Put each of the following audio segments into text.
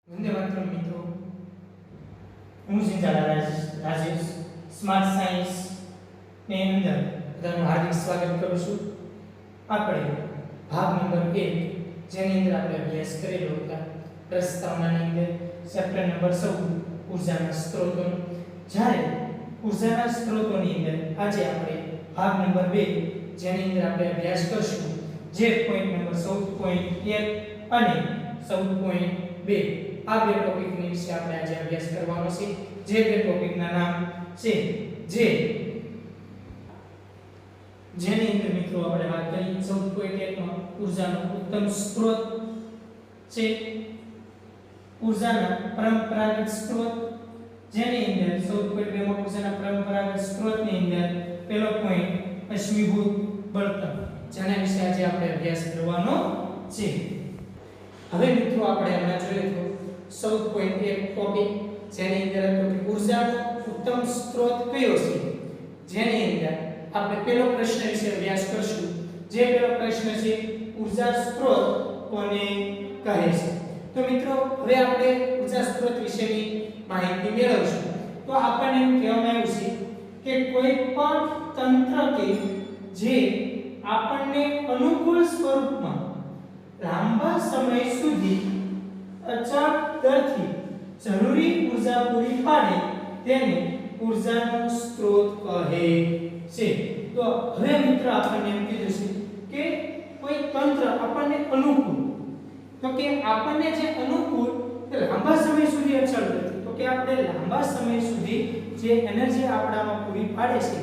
વંદે માતરમ મિત્રો, હું ઝીંઝાલા Rajesh smart science ની અંદર બધાનું હાર્દિક સ્વાગત કરું છું. આપણે ભાગ નંબર 1 જેની અંદર આપણે અભ્યાસ કરેલો હતા પ્રસ્તાવનાની અંદર ચેપ્ટર નંબર 14 ઉર્જાના સ્ત્રોતો. જ્યારે ઉર્જાના સ્ત્રોતોની અંદર આજે આપણે ભાગ નંબર 2 જેની અંદર આપણે અભ્યાસ કરશું જે પોઈન્ટ નંબર 14.1 અને 14.2 આ બે ટોપિકની વિશે આપણે આજે અભ્યાસ કરવાનો છે. જે બે ટોપિકના નામ છે જેની અંદર મિત્રો આપણે વાત કરી 14.1 માં ઉર્જાનો ઉત્તમ સ્ત્રોત છે, ઉર્જાના પરંપરાગત સ્ત્રોત. જેની અંદર 14.2 માં ઉર્જાના પરંપરાગત સ્ત્રોતની અંદર પહેલો પોઈન્ટ અશ્મિભૂત બળતણ, જેના વિશે આજે આપણે અભ્યાસ કરવાનો છે. હવે મિત્રો આપણે હમણાં જોઈએ તો 14.1 ટોપિક જેની અંદર ટોપિક ઉર્જાનો ઉત્તમ સ્ત્રોત કયો છે, જેની અંદર આપણે પહેલો પ્રશ્ન વિશે અભ્યાસ કરશું. જે પહેલો પ્રશ્ન છે ઉર્જા સ્ત્રોત કોને કહે છે. તો મિત્રો હવે આપણે ઉર્જા સ્ત્રોત વિશેની માહિતી મેળવશું. તો આપણને એમ કહેવામાં આવ્યું છે કે કોઈ પણ તંત્ર કે જે આપણને અનુકૂળ સ્વરૂપમાં લાંબા સમય સુધી અચળ દરથી જરૂરી ઉર્જા પૂરી પાડે તેને ઉર્જાનો સ્ત્રોત કહે છે. તો હવે મિત્રો આપણને એમ કીધું છે કે કોઈ તંત્ર આપણને અનુકૂળ, તો કે આપણને જે અનુકૂળ તે લાંબા સમય સુધી અચળ દરથી, તો કે આપણે લાંબા સમય સુધી જે એનર્જી આપણામાં પૂરી પાડે છે,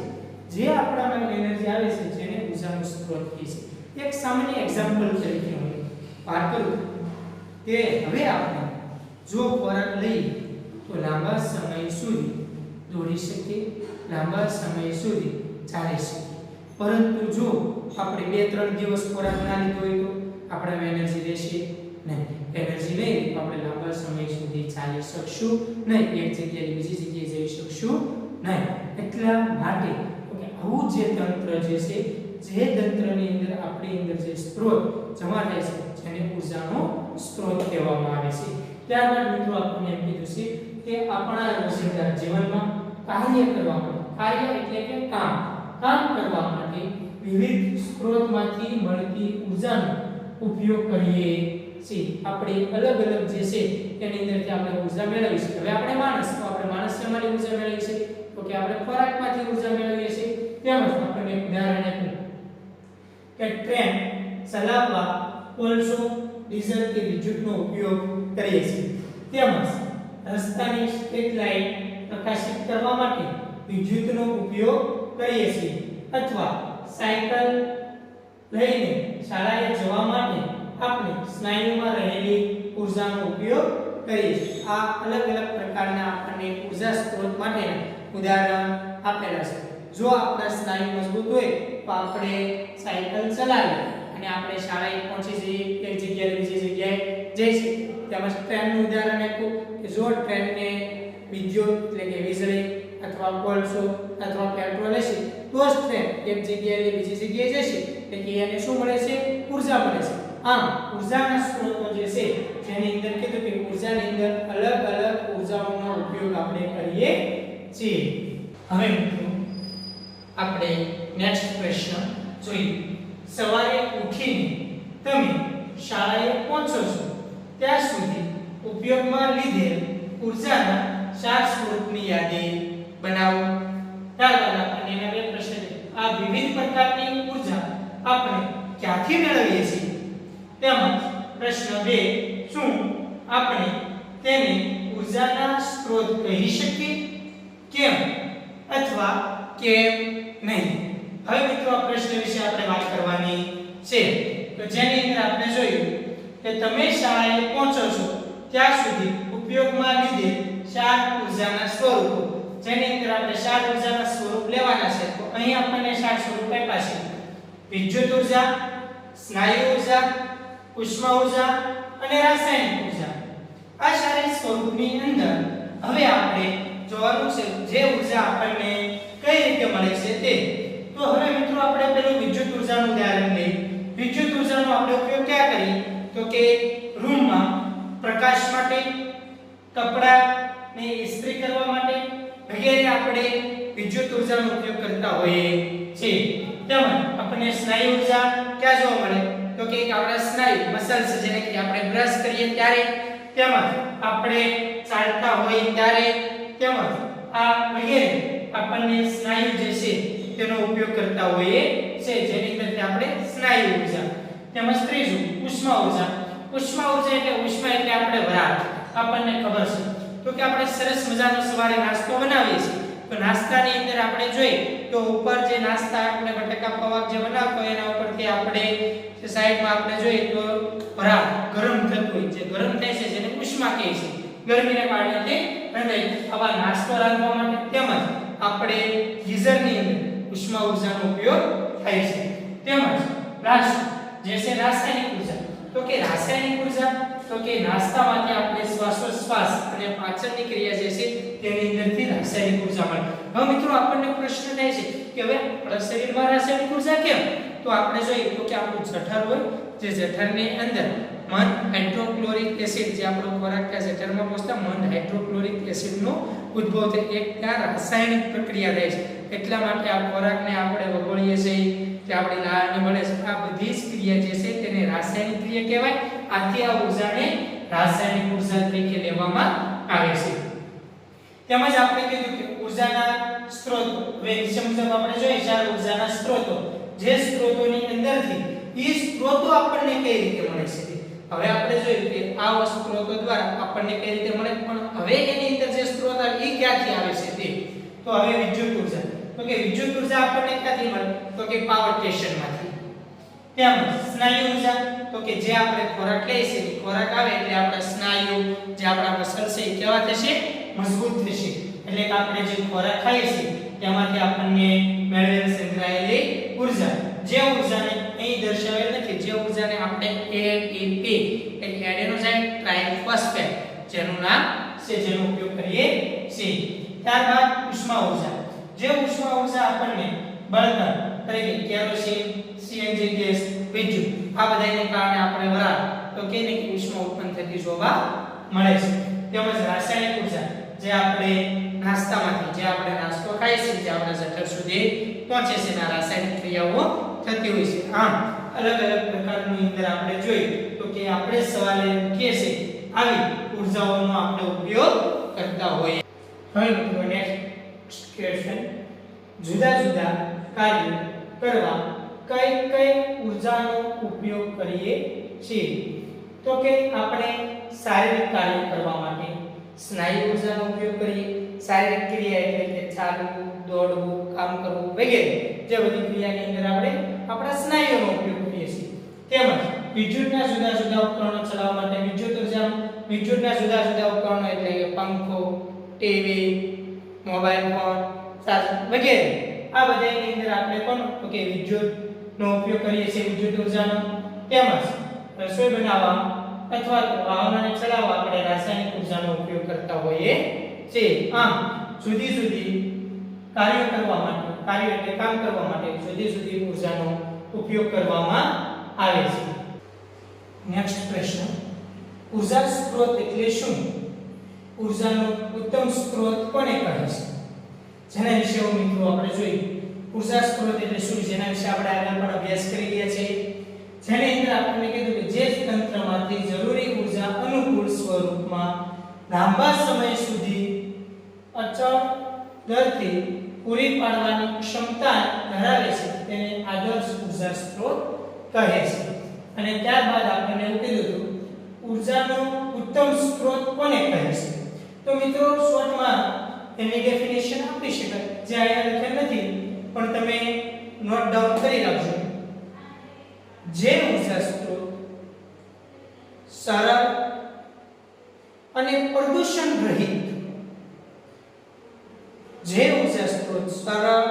જે આપણામાં એનર્જી આવે છે, જેને ઉર્જાનો સ્ત્રોત કહે છે. એક સામાન્ય એક્ઝામ્પલ તરીકે હું વાત કરું કે હવે આપણે જો ખોરાક લઈએ તો લાંબા સમય સુધી દોડી શકીએ, લાંબા સમય સુધી ચાલી શકીએ. પરંતુ જો આપણે 2-3 દિવસ ખોરાક ના લીધો હોય તો આપણામાં એનર્જી રહેશે નહીં. એનર્જી નહીં તો આપણે લાંબા સમય સુધી ચાલી શકશું નહીં, એક જગ્યાએ બીજી જગ્યાએ જઈ શકશું નહીં. એટલા માટે કે આવું જે તંત્ર જે છે, જે તંત્રની અંદર આપણી અંદર જે સ્ત્રોત જમા થાય છે, જેને ઉર્જાનો સ્ત્રોત કહેવામાં આવે છે. ત્યારબાદ મિત્રો આપણને એમ કીધું છે કે આપણા રોજિંદા જીવનમાં કાર્ય કરવા માટે, કાર્ય એટલે કે કામ કરવા માટે વિવિધ સ્ત્રોતમાંથી મળતી ઉર્જાનો ઉપયોગ કરીએ છીએ. આપણે અલગ અલગ જે છે તેની અંદરથી આપણે ઉર્જા મેળવી છે. હવે આપણે માણસમાંથી ઉર્જા મેળવી છે, તો કે આપણે ખોરાકમાંથી ઉર્જા મેળવીએ છીએ. તેમજ આપણે એક ઉદાહરણ આપ્યું કે ટ્રેન ચલાવવા કોલસો, ડીઝલ કે વિદ્યુતનો ઉપયોગ કરીએ છીએ. તેમજ રસ્તાની સ્ટ્રીટ લાઇટ પ્રકાશિત કરવા માટે વિદ્યુતનો ઉપયોગ કરીએ છીએ. અથવા સાયકલ લઈને શાળાએ જવા માટે આપણે સ્નાયુમાં રહેલી ઉર્જાનો ઉપયોગ કરીએ છીએ. આ અલગ અલગ પ્રકારના આપણને ઉર્જા સ્ત્રોત માટેના ઉદાહરણ આપેલા છે. જો આપણા સ્નાયુ મજબૂત હોય તો આપણે સાયકલ ચલાવીએ અને આપણે શાળાએ પહોંચી જઈએ, એક જગ્યાએ બીજી જગ્યાએ જઈ શકીએ. તેમજ ટ્રેનનું ઉદાહરણ આપ્યું કે જો ટ્રેનને વિદ્યુત એટલે કે વીજળી અથવા કોલસો અથવા પેટ્રોલ હશે તો જ ટ્રેન એક જગ્યાએ બીજી જગ્યાએ જશે, એટલે એને શું મળે છે? ઉર્જા મળે છે. આમ ઉર્જાના સ્ત્રોતો જે છે, જેની અંદર કીધું કે ઉર્જાની અંદર અલગ અલગ ઉર્જાઓનો ઉપયોગ આપણે કરીએ છીએ. હવે મિત્રો આપણે નેક્સ્ટ પ્રશ્ન જોઈએ. સવારે ઉઠીને તમે શાળાએ પહોંચો છો ત્યાં સુધી ઉપયોગમાં લીધેલ ઉર્જાના 4 સ્ત્રોતની યાદી બનાવો. ત્યારબાદ આપણે એના બે પ્રશ્ન છે. આ વિવિધ પ્રકારની ઉર્જા આપણે ક્યાંથી મેળવીએ છીએ? તેમજ પ્રશ્ન 2, શું આપણે તેને ઉર્જાના સ્ત્રોત કહી શકીએ? કેમ અથવા કેમ નહીં? હવે મિત્રો આ પ્રશ્ન વિશે આપણે વાત કરવાની છે. તો જેની અંદર આપણે જોયું કે તમે શાળાએ પહોંચો છો ત્યાં સુધી ઉપયોગમાં લીધેલ 4 ઉર્જાના સ્વરૂપો, જેની અંદર આપણે 4 ઉર્જાના સ્વરૂપ લેવાના છે. તો અહીં આપણને 4 સ્વરૂપ આપ્યા છે: વિદ્યુત ઉર્જા, સ્નાયુ ઉર્જા, ઉષ્મા ઉર્જા અને રાસાયણિક ઉર્જા. આ 4 સ્વરૂપની અંદર હવે આપણે જોવાનું છે જે ઉર્જા આપણને કઈ રીતે મળે છે તે. તો હવે મિત્રો આપણે પેલું વિદ્યુત ઉર્જાનું ઉદાહરણ લઈએ. વિદ્યુત ઉર્જાનો આપણે ઉપયોગ ક્યાં કરીએ? તો કે રૂમમાં પ્રકાશ માટે કપડાને ઇસ્ત્રી કરવા માટે વગેરે આપણે વિદ્યુત ઉર્જાનો ઉપયોગ કરતા હોઈએ છીએ. તેમજ આપણને સ્નાયુ ઉર્જા ક્યાં જોવા મળે તો કે આપણા સ્નાયુ મસલ્સ જેને કે આપણે બ્રશ કરીએ ત્યારે, તેમજ આપણે ચાલતા હોઈએ ત્યારે, તેમજ આ વગેરે આપણને સ્નાયુ જે છે તેનો ઉપયોગ કરતા હોઈએ છે, જેની અંદર આપણે સ્નાયુ ઉર્જા. તેમજ ત્રીજું ઉષ્મા ઉર્જા. ઉષ્મા ઉર્જા એટલે ઉષ્મા એટલે આપણે વરાળ. આપણને ખબર છે તો કે આપણે સરસ મજાનો સવારે નાસ્તો બનાવીએ છીએ તો નાસ્તાની અંદર આપણે જોઈએ તો ઉપર જે નાસ્તા આપણે બટાકા પૌવા જે બનાવતો હોય એના ઉપરથી આપણે જે સાઈડમાં આપણે જોઈએ તો વરાળ ગરમ થતું હોય, જે ગરમ થાય છે જેને ઉષ્મા કહે છે. ગરમીને કારણે તે રંધાય. આવા નાસ્તો રાંધવા માટે તેમજ આપણે ગીઝરની અંદર ઉષ્મા ઉર્જાનો ઉપયોગ થાય છે. તેમજ લાસ્ટ જે છે રાસાયણિક ઉર્જા. તો કે રાસાયણિક ઉર્જા તો કે નાસ્તામાંથી આપણે શ્વાસોશ્વાસ અને પાચનની ક્રિયા જે છે તેની અંદરથી રાસાયણિક ઉર્જા મળે. હવે મિત્રો આપણને પ્રશ્ન થાય છે કે હવે આપણા શરીરમાં રાસાયણિક ઉર્જા કેમ? તો આપણે જોઈએ તો કે આપણું જઠર હોય, જે જઠરની અંદર મન હાઇડ્રોક્લોરિક એસિડ જે આપણો ખોરાક ત્યાં જઠરમાં પહોંચતા મન હાઇડ્રોક્લોરિક એસિડનો ઉદ્ભવ થાય, એક ત્યાં રાસાયણિક પ્રક્રિયા થાય છે. એટલા માટે આ ખોરાકને આપણે વગોળીએ છીએ કે આપણી લાળને મળે છે. આ બધી જ ક્રિયા જે છે તેને રાસાયણિક ક્રિયા કહેવાય. આથી આ ઉર્જાને રાસાયણિક ઉર્જા તરીકે લેવામાં આવે છે. તેમજ આપણે કીધું કે ઉર્જાના સ્ત્રોત હવે નીચે મુજબ આપણે જોઈએ ચાર ઉર્જાના સ્ત્રોતો. જે સ્ત્રોતોની અંદરથી એ સ્ત્રોતો આપણને કઈ રીતે મળે છે હવે આપણે જોયું કે આ સ્ત્રોતો દ્વારા આપણને કઈ રીતે મળે, પણ હવે એની અંદર જે સ્ત્રોત આવે એ ક્યાંથી આવે છે તે તો હવે વિદ્યુત ઉર્જા. તો કે વિદ્યુત ઉર્જા આપણને ક્યાંથી મળે તો કે પાવર સ્ટેશનમાંથી. તેમજ સ્નાયુ ઉર્જા તો કે જે આપણે ખોરાક લઈએ છીએ ખોરાક આવે એટલે આપણા સ્નાયુ જે આપણા મસલ છે એ કેવા થશે મજબૂત થશે. એટલે કે આપણે જે ખોરાક ખાઈએ છીએ તેમાંથી આપણને મેળવેલ સંગ્રહાયેલી ઉર્જા, જે ઉર્જાને અહીં દર્શાવેલ નથી, જે ઉર્જાને આપણે ATP એટલે એડેનોસાઇન ટ્રાઇફોસ્ફેટ જેનું નામ છે જેનો ઉપયોગ કરીએ છીએ. ત્યારબાદ ઉષ્મા ઉર્જા. જે ઉષ્મા ઉર્જા આપણને બળતણ તરીકે કેરોસીન, CNG ગેસ, વિદ્યુત આ બધાને કારણે આપણે વરાળ તો કે ઉષ્મા ઉત્પન્ન થતી જોવા મળે છે. તેમજ રાસાયણિક ઉર્જા જે આપણે નાસ્તામાંથી જે આપણે નાસ્તો ખાઈએ છીએ જે આપણા જઠર સુધી પહોંચે છે ના રાસાયણિક ક્રિયાઓ થતી હોય છે. આમ અલગ અલગ પ્રકારની અંદર આપણે જોઈએ તો કે આપણે સવાલે કે છે આવી ઉર્જાઓનો આપણે ઉપયોગ કરતા હોઈએ. હવે મિત્રો નેક્સ્ટ ક્વેશ્ચન, જુદા જુદા કાર્યો કરવા કઈ કઈ ઉર્જાનો ઉપયોગ કરીએ છીએ? તો કે આપણે શારીરિક કાર્ય કરવા માટે સ્નાયુ ઉર્જાનો ઉપયોગ કરીએ. શારીરિક ક્રિયા એટલે કે ચાલવું, દોડવું, કામ કરવું વગેરે જે બધી ક્રિયાની અંદર આપણે આપણા સ્નાયુનો ઉપયોગ કરીએ છીએ. તેમજ વિદ્યુતના જુદા જુદા ઉપકરણો ચલાવવા માટે વિદ્યુતના જુદા જુદા ઉપકરણો એટલે કે પંખો, ટીવી, મોબાઈલ ફોન, ચાર્જર વગેરે આ બધાની અંદર આપણે પણ તો કે વિદ્યુતનો ઉપયોગ કરીએ છીએ વિદ્યુત ઉર્જાનો. તેમજ રસોઈ બનાવવા અથવા તો વાહનોને ચલાવવા આપણે રાસાયણિક ઉર્જાનો ઉપયોગ કરતા હોઈએ છીએ. આમ જુદી જુદી કાર્યો કરવા માટે કાર્ય એટલે કામ કરવા માટે જુદી જુદી ઉર્જાનો ઉપયોગ કરવામાં આવે છે. નેક્સ્ટ પ્રશ્ન, ઉર્જા સ્ત્રોત એટલે શું? ઉર્જાનો ઉત્તમ સ્ત્રોત કોને કહે છે? જેના વિશે મિત્રો આપણે જોઈએ. ઉર્જા સ્ત્રોત એટલે શું જેના વિશે આપણે આગળ પણ અભ્યાસ કરી રહ્યા છીએ. જેની અંદર આપણે કીધું કે જે તંત્રમાંથી જરૂરી ઉર્જા અનુકૂળ સ્વરૂપમાં લાંબા સમય સુધી અચળ દરથી પૂરી પાડવાની ક્ષમતા ધરાવે છે તેને આદર્શ ઉર્જા સ્ત્રોત કહે છે. અને ત્યારબાદ આપણે એવું કીધું હતું ઉર્જાનો ઉત્તમ સ્ત્રોત કોને કહે છે? તો મિત્રો શોર્ટમાં એની ડેફિનેશન આપી શકાય, જે અહીંયા લખેલ નથી પણ તમે નોટ ડાઉન કરી રાખજો. જે ઉર્જા સ્ત્રોત સરળ અને પ્રદૂષણ રહિત, જે ઉર્જા સ્ત્રોત સરળ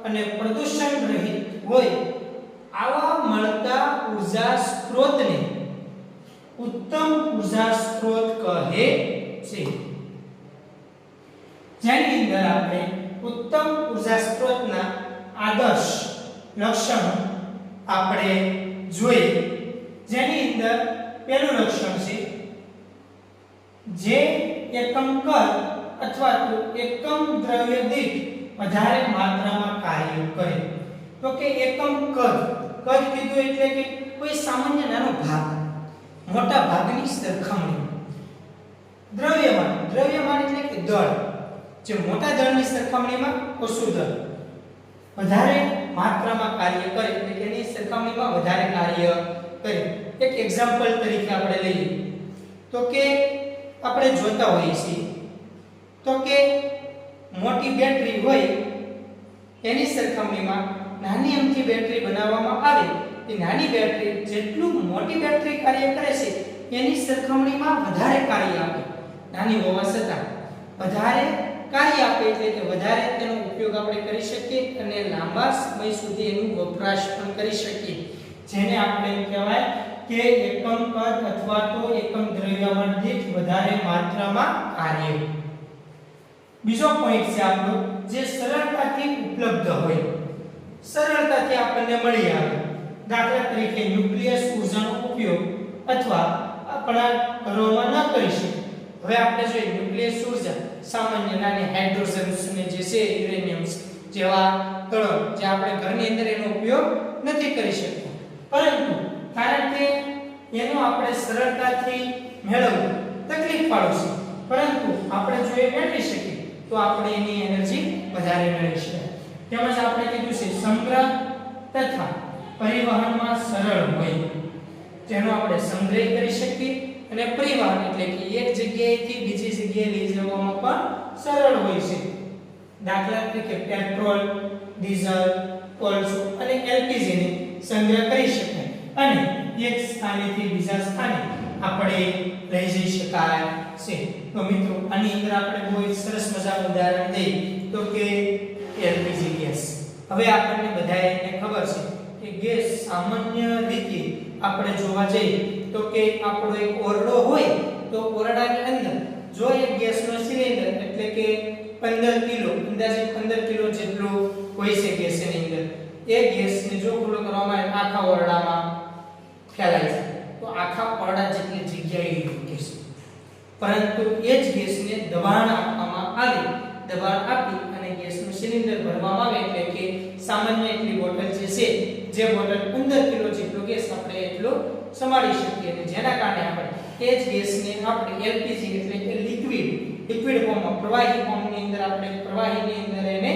અને પ્રદૂષણ રહિત હોય આવા મળતા ઉર્જા સ્ત્રોતને ઉત્તમ ઉર્જા સ્ત્રોત કહે છે. જેની અંદર આપણે ઉત્તમ ઉર્જા સ્ત્રોતના આદર્શ લક્ષણો આપણે જોઈએ. જેની અંદર પહેલું લક્ષણ છે જે એકમ કદ અથવા તો એકમ દ્રવ્ય દીઠ વધારે માત્રામાં કાર્ય કરે. તો કે એકમ કદ કીધું એટલે કે કોઈ સામાન્ય નાનો ભાગ મોટા ભાગની સરખામણી. દ્રવ્યમાન એટલે કે દળ, જે મોટા દળની સરખામણીમાં ઓછું દળ વધારે માત્રામાં કાર્ય કરે એટલે કે એની સરખામણીમાં વધારે કાર્ય કરે. એક એક્ઝામ્પલ તરીકે આપણે લઈએ તો કે આપણે જોતા હોઈએ છીએ તો કે મોટી બેટરી હોય એની સરખામણીમાં નાની અમથી બેટરી બનાવવામાં આવે, એ નાની બેટરી જેટલું મોટી બેટરી કાર્ય કરે છે એની સરખામણીમાં વધારે કાર્ય આપે. નાની હોવા છતાં વધારે કાર્ય આપે એટલે કે વધારે તેનો ઉપયોગ આપણે કરી શકીએ અને લાંબા સમય સુધી એનું વપરાશ પણ કરી શકીએ, જેને આપણે કહેવાય કે એકમ કદ અથવા તો એકમ દ્રવ્યમાન દીઠ વધારે માત્રામાં કાર્ય. બીજો પોઈન્ટ છે આપણો જે સરળતાથી ઉપલબ્ધ હોય, સરળતાથી આપણને મળી આવે. દાખલા તરીકે ન્યુક્લિયસ ઉર્જાનો ઉપયોગ અથવા આપણા ઘરોમાં ન કરી શકીએ. હવે આપણે જોઈએ ન્યુક્લિયસ ઉર્જા સામાન્ય નાની હાઇડ્રોજન્સ ને જે છે યુરેનિયમ્સ જેવા દળો જે આપણે ઘરની અંદર એનો ઉપયોગ નથી કરી શકતા, પરંતુ કારણ કે એનો આપણે સરળતાથી મેળવવું તકલીફ પાડો છે, પરંતુ આપણે જો એ મેળવી શકીએ તો આપણે એની એનર્જી વધારે મેળવી શકીએ. તેમજ આપણે કીધું છે સંગ્રહ તથા પરિવહનમાં સરળ હોય, જેનો આપણે સંગ્રહ કરી શકીએ અને પરિવહન એટલે કે એક જગ્યાએથી બીજી જગ્યાએ લઈ જવામાં પણ સરળ હોય છે. દાખલા તરીકે પેટ્રોલ, ડીઝલ, કોલસો અને એલપીજી ને સંગ્રહ કરી શકાય અને એક સ્થાનેથી બીજા સ્થાને આપણે લઈ જઈ શકાય છે. તો મિત્રો આની અંદર આપણે બહુ સરસ મજાનું ઉદાહરણ દઈએ તો કે એલપીજી ગેસ. હવે આપણને બધાને ખબર છે કે ગેસ સામાન્ય રીતે આપણે જોવા જઈએ તો કે આપણો એક ઓરડો હોય તો ઓરડાની અંદર જો એક ગેસનો સિલિન્ડર એટલે કે 15 કિલો અંદાજે 15 કિલો જેટલું હોય છે ગેસની અંદર, એ ગેસને જો ખુલ્લો કરવામાં આવે આખા ઓરડામાં ફેલાય છે તો આખા ઓરડા જેટલી જગ્યાએ મૂકે છે. પરંતુ એ જ ગેસને દબાણ આપવામાં આવે, દબાણ આપી અને ગેસનું સિલિન્ડર ભરવામાં આવે એટલે કે સામાન્ય એટલી બોટલ જે બોટલ 15 કિલો જેટલો ગેસ આપણે એટલો સમાળી શકીએ અને જેના કારણે આપણે એ જ ગેસને આપણે એલપીજી એટલે કે લિક્વિડ ફોર્મમાં પ્રવાહી ફોર્મની અંદર આપણે પ્રવાહીની અંદર એને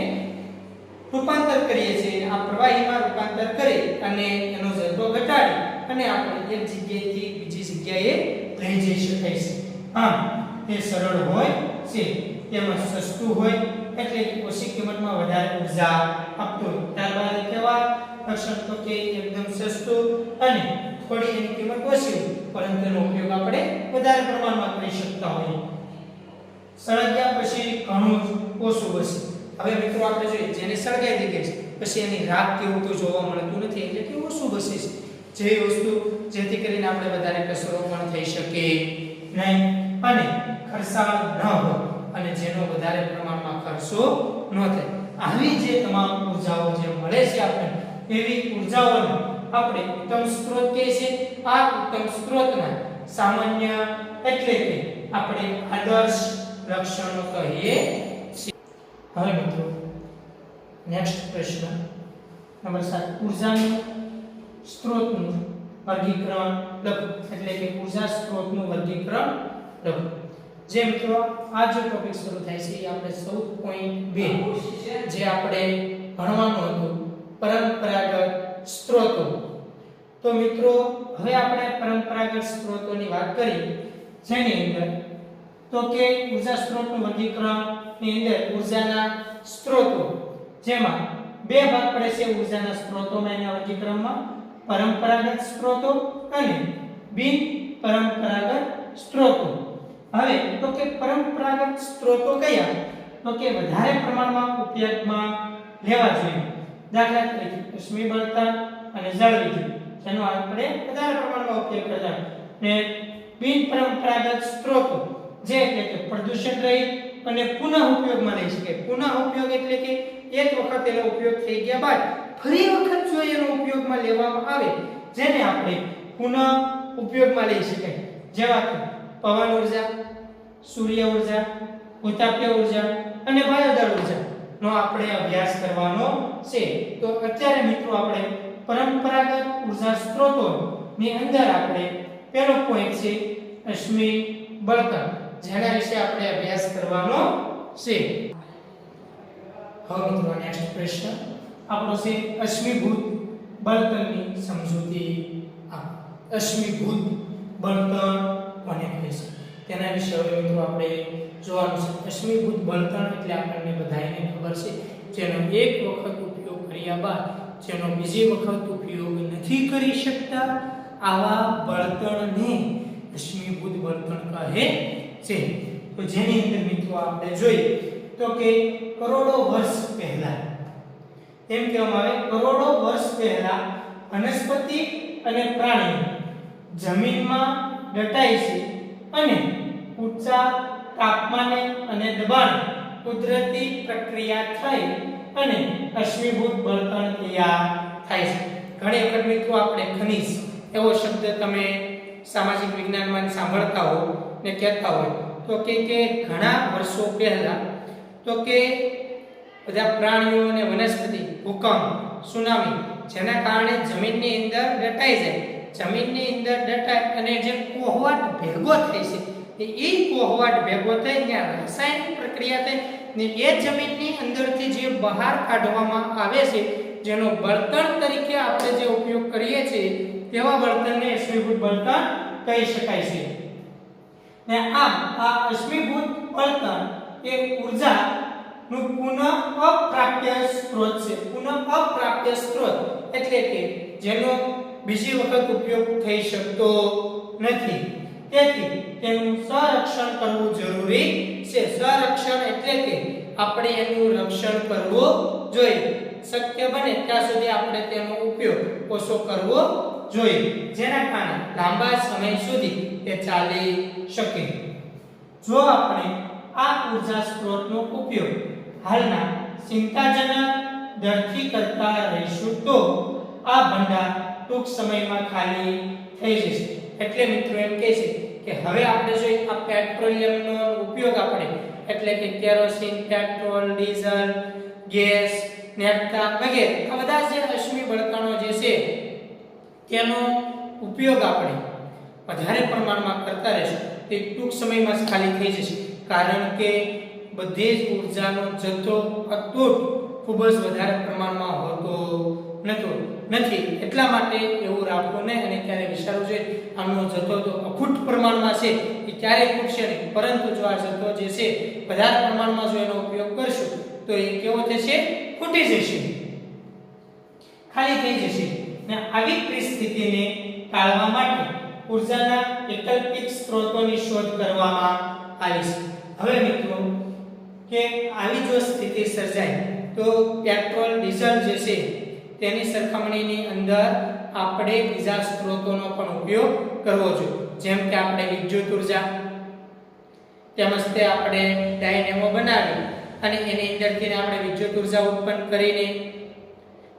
રૂપાંતર કરીએ છીએ. આ પ્રવાહીમાં રૂપાંતર કરી અને એનો જથ્થો ઘટાડી અને આપણે એક જગ્યાએથી બીજી જગ્યાએ લઈ જઈ શકાય છે. આમ તે સરળ હોય છે, તેમાં સસ્તું હોય એટલે કે ઓછી કિંમતમાં વધારે ઉર્જા આપતું. ત્યારબાદ કેવા લક્ષણ તો કે એકદમ સસ્તું અને થોડી એની કિંમત ઓછી પરંતુ એનો ઉપયોગ આપણે વધારે પ્રમાણમાં કરી શકતા હોઈએ. સળગ્યા પછી ઘણું ઓછું બસે. હવે મિત્રો આપણે જોઈએ જેને સળગાઈ દીધી છે પછી એની રાખ કેવું તો જોવા મળતું નથી એટલે કે ઓછું બસે છે, જે વસ્તુ જેથી કરીને આપણે વધારે કસરો પણ થઈ શકે નહીં અને ખર્ચાળ ન હોય અને જેનો વધારે પ્રમાણમાં ખર્ચો ન થાય. આવી જે તમામ ઉર્જાઓ જે મળે છે આપણે એવી ઉર્જાઓને આપણે ઉત્તમ સ્ત્રોત કહે છે. આ ઉત્તમ સ્ત્રોતના સામાન્ય એટલે કે આપણે આદર્શ લક્ષણો કહીએ છીએ. હવે મિત્રો નેક્સ્ટ પ્રશ્ન નંબર 7 ઉર્જાનું સ્ત્રોતનું વર્ગીકરણ લખો, એટલે કે ઉર્જા સ્ત્રોતનું વર્ગીકરણ લખો. જે મિત્રો આ જે ટોપિક શરૂ થાય છે એ આપણે 14.2 જે આપણે ભણવાનું હતું પરંપરાગત સ્ત્રોતો. તો મિત્રો હવે આપણે પરંપરાગત સ્ત્રોતોની વાત કરીએ જેની અંદર તો કે ઉર્જા સ્ત્રોતનું વર્ગીકરણ ની અંદર ઉર્જાના સ્ત્રોતો જેમાં બે ભાગ પડે છે ઉર્જાના સ્ત્રોતોમાં એના વર્ગીકરણમાં પરંપરાગત સ્ત્રોતો અને બિન પરંપરાગત સ્ત્રોતો. હવે તો કે પરંપરાગત સ્ત્રોતો કયા તો કે વધારે પ્રમાણમાં ઉપયોગમાં લેવા જોઈએ. દાખલા તરીકે ઉષ્મી બળતણ અને જળ વિદ્યુત જેનો આપણે વધારે પ્રમાણમાં ઉપયોગ કરતા ને બિન પરંપરાગત સ્ત્રોતો જે એટલે કે પ્રદૂષણ રહિત અને પુનઃ ઉપયોગમાં લઈ શકાય. પુનઃ ઉપયોગ એટલે કે એક વખત એનો ઉપયોગ થઈ ગયા બાદ ફરી વખત જો એનો ઉપયોગમાં લેવામાં આવે જેને આપણે પુનઃ ઉપયોગમાં લઈ શકાય, જેવા કે પવન ઉર્જા, સૂર્ય ઉર્જા, ભૂતાપીય ઉર્જા અને વાયુદળ ઉર્જા નો આપણે અભ્યાસ કરવાનો છે. તો અત્યારે મિત્રો આપણે પરંપરાગત ઉર્જા સ્ત્રોતોની અંદર આપણે પહેલો પોઈન્ટ છે અશ્મિ બળતણ, જેના વિશે આપણે અભ્યાસ કરવાનો છે. હવે મિત્રો નેક્સ્ટ પ્રશ્ન આપણો છે અશ્મિભૂત બળતણની સમજૂતી. અશ્મિભૂત બળતણ કોને કહે છે તેના વિશે હવે મિત્રો આપણે જોવાનું છે. અશ્મિભૂત બળતણ એટલે આપણને બધાને ખબર છે, જેનો એક વખત ઉપયોગ કર્યા બાદ જેનો બીજી વખત ઉપયોગ નથી કરી શકતા આવા બળતણને અશ્મિભૂત બળતણ કહે છે. તો જેની અંદર મિત્રો આપણે જોઈએ તો કે કરોડો વર્ષ પહેલા, એમ કહેવામાં આવે કરોડો વર્ષ પહેલા વનસ્પતિ અને પ્રાણીઓ જમીનમાં દટાય છે અને ઊંચા તાપમાને અને દબાણે કુદરતી પ્રક્રિયા થઈ અને અશ્મિભૂત બળતણ તૈયાર થાય છે. ઘણી વખત મિત્રો આપણે ખનિજ એવો શબ્દ તમે સામાજિક વિજ્ઞાનમાં સાંભળતા હો ને કહેતા હોય તો કે ઘણા વર્ષો પહેલા તો કે બધા પ્રાણીઓ અને વનસ્પતિ ભૂકંપ, સુનામી જેના કારણે જમીનની અંદર દટાઈ જાય, જમીનની અંદર દટાય અને જે કોહવાટ ભેગો થાય છે એ કોહવાટ ભેગો થઈ ત્યાં રાસાયણિક પ્રક્રિયા થઈ ને એ જમીનની અંદરથી જે બહાર કાઢવામાં આવે છે જેનો બળતણ તરીકે આપણે જે ઉપયોગ કરીએ છીએ તેવા બળતણને અશ્મિભૂત બળતણ કહી શકાય છે. ને આ અશ્મિભૂત બળતણ એ ઉર્જાનું પુનઃ અપ્રાપ્ય સ્ત્રોત છે. પુનઃ અપ્રાપ્ય સ્ત્રોત એટલે કે જેનો બીજી વખત ઉપયોગ થઈ શકતો નથી, તેથી તેનું સંરક્ષણ કરવું જરૂરી છે. સંરક્ષણ એટલે કે આપણે એનું રક્ષણ કરવું જોઈએ, શક્ય બને ત્યાં સુધી આપણે તેનો ઉપયોગ ઓછો કરવો જોઈએ, જેના કારણે લાંબા સમય સુધી તે ચાલી શકે. જો આપણે આ ઉર્જા સ્ત્રોતનો ઉપયોગ હાલના ચિંતાજનક દરથી કરતા રહીશું તો આ ભંડાર ટૂંક સમયમાં ખાલી થઈ જશે. એટલે મિત્રો એમ કહે છે કે હવે આપણે જો આ પેટ્રોલિયમનો ઉપયોગ આપણે એટલે કે કેરોસીન, પેટ્રોલ, ડીઝલ, ગેસ, નેફ્થા વગેરે આ બધા જે અશ્મિ બળતણો જે છે તેનો ઉપયોગ આપણે વધારે પ્રમાણમાં કરતા રહેશું તે ટૂંક સમયમાં જ ખાલી થઈ જશે. કારણ કે બધી જ ઉર્જાનો જથ્થો અતૂટ ખૂબ જ વધારે પ્રમાણમાં હોતો નથી. એટલા માટે એવું રાખવું નહીં અને ક્યારે વિચારવું જોઈએ આનો જથ્થો તો અખૂટ પ્રમાણમાં છે એ ક્યારેય ખૂટશે નહીં, પરંતુ જો આ જથ્થો જે છે વધારે પ્રમાણમાં જો એનો ઉપયોગ કરશું તો એ કેવો થશે? ખૂટી જશે, ખાલી થઈ જશે. ને આવી પરિસ્થિતિને ટાળવા માટે ઉર્જાના વૈકલ્પિક સ્ત્રોતોની શોધ કરવામાં આવી છે. હવે મિત્રો કે આવી જો સ્થિતિ સર્જાય તો પેટ્રોલ, ડીઝલ જે છે તેની સરખામણીની અંદર આપણે બીજા સ્ત્રોતોનો પણ ઉપયોગ કરવો જોઈએ, જેમ કે આપણે વિદ્યુત ઉર્જા તેમજ તે આપણે ડાયનેમો બનાવી અને એની અંદરથી આપણે વિદ્યુત ઉર્જા ઉત્પન્ન કરીને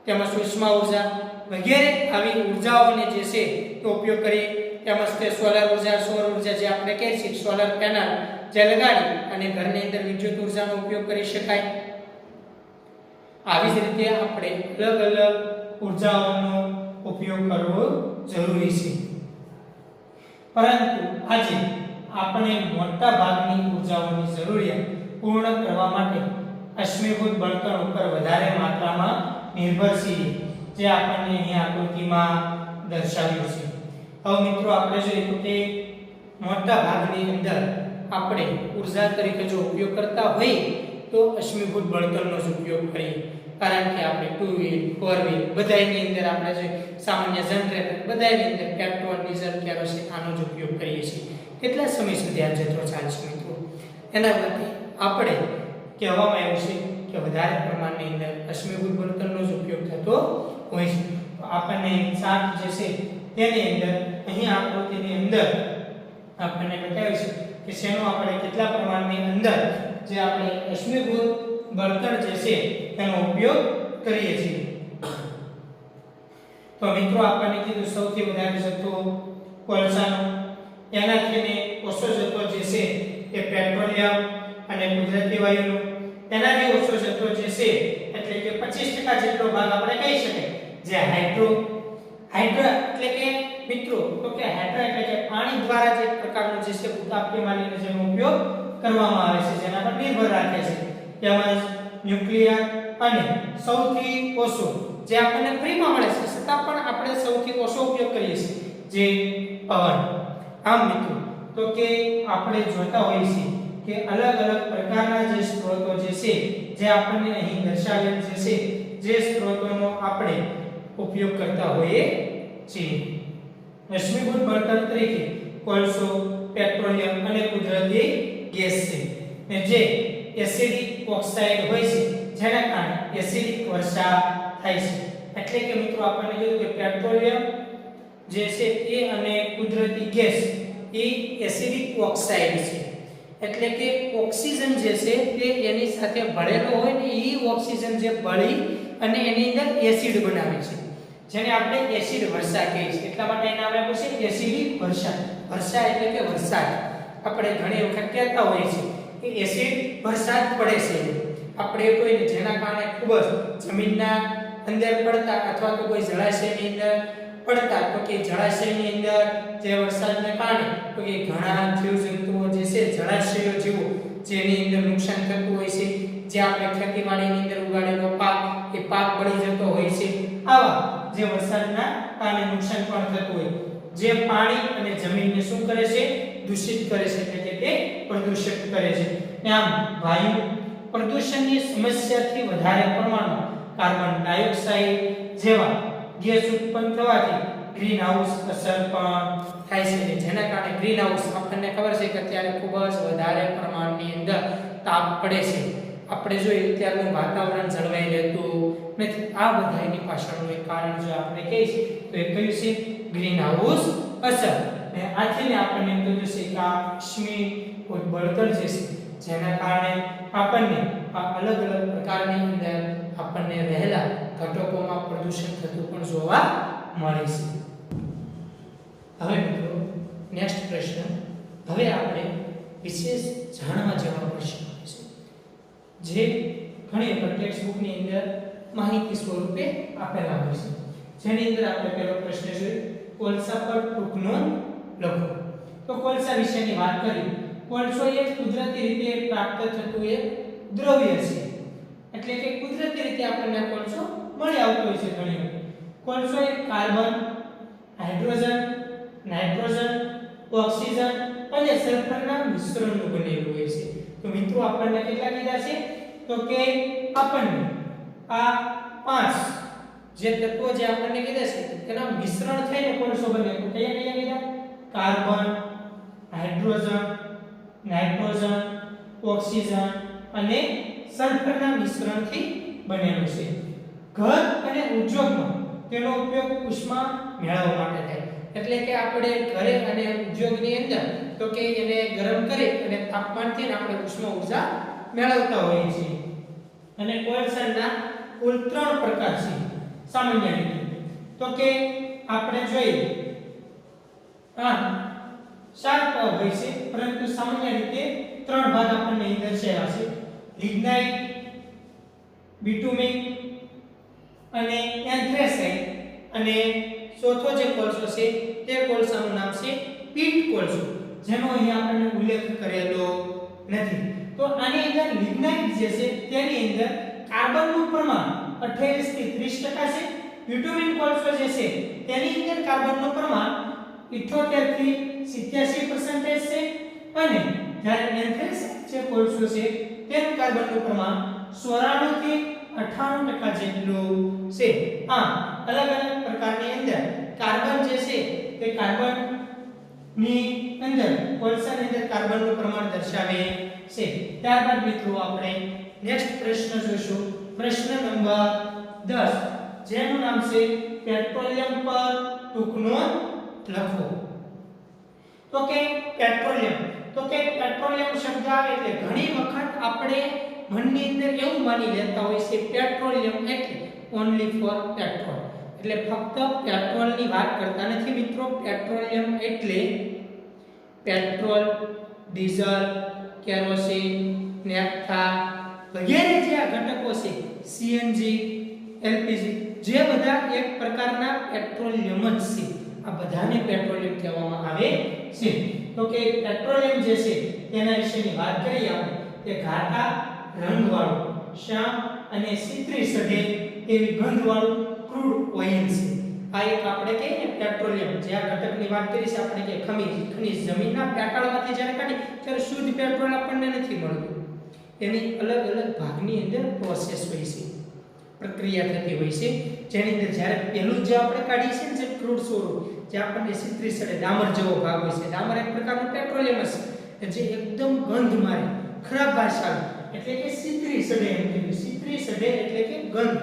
તેમજ ઉષ્મા ઉર્જા વગેરે આવી ઉર્જાઓને જે છે તો ઉપયોગ કરી તેમજ તે સોલર ઉર્જા, સૌર ઉર્જા જે આપણે કહીએ છીએ સોલર પેનલ જે લગાડી અને ઘરની અંદર વિદ્યુત ઉર્જાનો ઉપયોગ કરી શકાય. આવી જ રીતે આપણે અલગ અલગ ઉર્જાઓનો ઉપયોગ કરવો જરૂરી છે. પરંતુ આજે આપણે મોટા ભાગની ઉર્જાઓની જરૂરિયાત પૂર્ણ કરવા માટે અશ્મિભૂત બળતણ ઉપર વધારે માત્રામાં નિર્ભર છીએ, જે આપણને અહીં આકૃતિમાં દર્શાવ્યું છે. હવે મિત્રો આપણે જોઈએ કે મોટા ભાગની અંદર આપણે ઉર્જા તરીકે જો ઉપયોગ કરતા હોઈએ તો અશ્મિભૂત બળતણનો જ ઉપયોગ કરીએ, કારણ કે આપણે 2 વ્હીલ 4 વ્હીલ બધાની અંદર આપણે જે સામાન્ય જનરેટર બધાની અંદર પેટ્રોલ, ડીઝલ, કેરોસીન આનો જ ઉપયોગ કરીએ છીએ. કેટલા સમય સુધી આ જથ્થો ચાલશે મિત્રો? એના માટે આપણે કહેવામાં આવ્યું છે કે વધારે પ્રમાણની અંદર અશ્મિભૂત બળતણનો જ ઉપયોગ થતો હોય છે. તો આપણને ચાર્ટ જે છે તેની અંદર અહીં આકૃતિની અંદર આપણને બતાવ્યું છે કે શેનો આપણે કેટલા પ્રમાણની અંદર જે આપણે અશ્મિભૂત બળતણ જે છે તેનો ઉપયોગ કરીએ છીએ. તો મિત્રો આપણને કીધું સૌથી વધારે જથ્થો કોલસાનો, એનાથી ઓછો જથ્થો જે છે એ પેટ્રોલિયમ અને કુદરતી વાયુનો તેનાથી ઓછો જથ્થો જે છે એટલે કે 25% જેટલો ભાગ આપણે કહી શકાય જે હાઇડ્રો એટલે કે મિત્રો તો કે હાઇડ્રો એટલે કે પાણી દ્વારા જે પ્રકારનો જે છે ઉત્તાપીય માલિન્ય જેનો ઉપયોગ કરવામાં આવે છે જેના પર નિર્ભર રાખે છે તેમજ ન્યુક્લિયર અને સૌથી ઓછો જે આપણને ફ્રીમાં મળે છે છતાં પણ આપણે સૌથી ઓછો ઉપયોગ કરીએ છીએ જે પવન. આમ મિત્રો તો કે આપણે જોતા હોઈએ છીએ કે અલગ અલગ પ્રકારના જે સ્ત્રોતો જે છે જે આપણને અહીં દર્શાવેલ છે જે સ્ત્રોતોનો આપણે ઉપયોગ કરતા હોઈએ છીએ. અશ્મિભૂત બળતણ તરીકે કોલસો, પેટ્રોલિયમ અને કુદરતી ગેસ છે ને જે એસિડિક ઓક્સાઇડ હોય છે જેના કારણે એસિડિક વર્ષા થાય છે. એટલે કે મિત્રો આપણને કીધું કે પેટ્રોલિયમ જે છે એ અને કુદરતી ગેસ એ એસિડિક ઓક્સાઇડ છે. એટલે કે ઓક્સિજન જે છે તે એની સાથે ભળેલો હોય ને એ ઓક્સિજન જે ભળી અને એની અંદર એસિડ બનાવે છે જેને આપણે એસિડ વર્ષા કહીએ છીએ. એટલા માટે એના નામ આપ્યું છે એસિડિક વર્ષા. વર્ષા એટલે કે વરસાદ. આપણે ઘણી વખત કહેતા હોઈએ છીએ કે એસિડ વરસાદ પડે છે. આપણે કોઈ જેના કારણે ખૂબ જ જમીનના અંદર પડતા અથવા તો કોઈ જળાશયની અંદર પડતા તો કે જળાશયની અંદર જે વરસાદને કારણે તો કે ઘણા જીવજંતુઓ જે છે જળાશયો જીવો જેની અંદર નુકસાન થતું હોય છે. જે આપણે ખેતીવાડીની અંદર ઉગાડેલો પાક એ પાક બળી જતો હોય છે. આવા જે વરસાદના કારણે નુકસાન પણ થતું હોય જે પાણી અને જમીનને શું કરે છે દૂષિત કરે છે એટલે કે તે પ્રદૂષિત કરે છે. આમ વાયુ પ્રદૂષણની સમસ્યાથી વધારે પ્રમાણમાં કાર્બન ડાયોક્સાઇડ જેવા ગેસ ઉત્પન્ન થવાથી ગ્રીન હાઉસ અસર પણ થાય છે જેના કારણે ગ્રીન હાઉસ આપણને ખબર છે કે અત્યારે ખૂબ જ વધારે પ્રમાણની અંદર તાપ પડે છે. આપણે જોઈએ અત્યારનું વાતાવરણ જળવાઈ રહેતું નથી. આ બધાની પાછળનું એક કારણ જો આપણે કહીએ તો એ કયું છે ગ્રીન હાઉસ અસર. અને આથી આપણને કીધું છે કે આ અશ્મિભૂત બળતણ જે છે જેના કારણે આપણને આ અલગ અલગ પ્રકારની અંદર આપણને રહેલા ઘટકોમાં પ્રદૂષણ થતું પણ જોવા મળે છે. હવે મિત્રો નેક્સ્ટ પ્રશ્ન. હવે આપણે વિશેષ જાણવા જેવા પ્રશ્નો છે જે ઘણી વખત ટેક્સ્ટ બુકની અંદર માહિતી સ્વરૂપે આપેલા હોય છે. જેની અંદર આપણે પહેલો પ્રશ્ન જોઈએ કોલસા પર ટૂંક નોંધ લખો. તો કોલસા વિશેની વાત કરી. કોલસો એ કુદરતી રીતે પ્રાપ્ત થતું એક દ્રવ્ય છે. એટલે કે કુદરતી રીતે આપણને કોલસો મળી આવતો હોય છે ઘણી વખત. કોલસો એ કાર્બન, હાઇડ્રોજન, નાઇટ્રોજન, ઓક્સિજન અને સલ્ફરના મિશ્રણનું બનેલું હોય છે. તો મિત્રો આપણને કેટલા કીધા છે તો કે આપણને આ 5 જે તત્વો જે આપણને કીધા છે તેના મિશ્રણ થઈને કોલસો બને. તો કયા કયા કીધા? કાર્બન, હાઇડ્રોજન, નાઇટ્રોજન, ઓક્સિજન અને સલ્ફરના મિશ્રણથી બનેલું છે. ઘર અને ઉદ્યોગમાં તેનો ઉપયોગ ઉષ્મા મેળવવા માટે થાય. એટલે કે આપણે ઘરે અને ઉદ્યોગની અંદર તો કે એને ગરમ કરી અને તાપમાનથી આપણે ઉષ્મા ઊર્જા મેળવતા હોઈએ છીએ. અને કોલસાના કુલ 3 પ્રકાર છે સામાન્ય રીતે. તો કે આપણે જોઈએ આ 4 હોય છે પરંતુ સામાન્ય રીતે 3 ભાગ આપણને અહીં દર્શાવ્યા છે. લિગ્નાઇટ, બિટુમિન અને એન્થ્રેસાઇટ. અને ચોથો જે કોલસો છે તે કોલસાનું નામ છે પીટ કોલસો જેનો અહીં આપણને ઉલ્લેખ કરેલો નથી. તો આની અંદર લિગ્નાઇટ જે છે તેની અંદર કાર્બનનું પ્રમાણ 28 થી 30% છે. બિટુમિન કોલસો જે છે તેની અંદર કાર્બનનું પ્રમાણ 78 થી 87% છે. અને જ્યારે એન્થ્રેસાઇટ જે કોલસો છે તેનું કાર્બનનું પ્રમાણ 94 થી 98% જેટલું છે. આ અલગ અલગ પ્રકારની અંદર કાર્બન જે છે તે કાર્બન ની અંદર કોલસાની અંદર કાર્બનનું પ્રમાણ દર્શાવે છે. ત્યારબાદ મિત્રો આપણે નેક્સ્ટ પ્રશ્ન જોઈશું. પ્રશ્ન નંબર 10 જેનું નામ છે પેટ્રોલિયમ પર ટૂંક નોંધ લખો. તો કે પેટ્રોલિયમ શબ્દ આવે એટલે ઘણી વખત આપણે મનની અંદર એવું માની લેતા હોય છે પેટ્રોલિયમ એટલે ઓન્લી ફોર પેટ્રોલ. એટલે ફક્ત પેટ્રોલની વાત કરતા નથી મિત્રો. પેટ્રોલિયમ એટલે પેટ્રોલ, ડીઝલ, કેરોસીન, નેફ્થા વગેરે જે આ ઘટકો છે સીએનજી, એલપીજી જે બધા એક પ્રકારના પેટ્રોલિયમ જ છે. આ બધાને પેટ્રોલિયમ કહેવામાં આવે છે. તો કે પેટ્રોલિયમ જે છે તેના વિશેની વાત કરીએ આપણે કે ઘાટા રંગવાળું, શ્યામ અને સીતરી સઢે એવી ગંધવાળું ક્રૂડ ઓઇલ છે. આ એક આપણે કહીએ ને પેટ્રોલિયમ જે આ ઘટકની વાત કરી છે આપણે કે ખનિજ જમીનના પેટાળમાંથી જ્યારે કાઢી ત્યારે શુદ્ધ પેટ્રોલ આપણને નથી મળતું. એની અલગ અલગ ભાગની અંદર પ્રોસેસ હોય છે, પ્રક્રિયા થતી હોય છે, જેની અંદર જ્યારે પહેલું જે આપણે કાઢીએ છીએ ને જે ક્રૂડ સ્વરૂપ જે આપણને સીતરી સડે ડામર જેવો ભાગ હોય છે. ડામર એક પ્રકારનું પેટ્રોલિયમ છે જે એકદમ ગંધ મારે, ખરાબ ભાષા એટલે કે સીતરી સડે એમ કહેવાય. સીતરી સડે એટલે કે ગંધ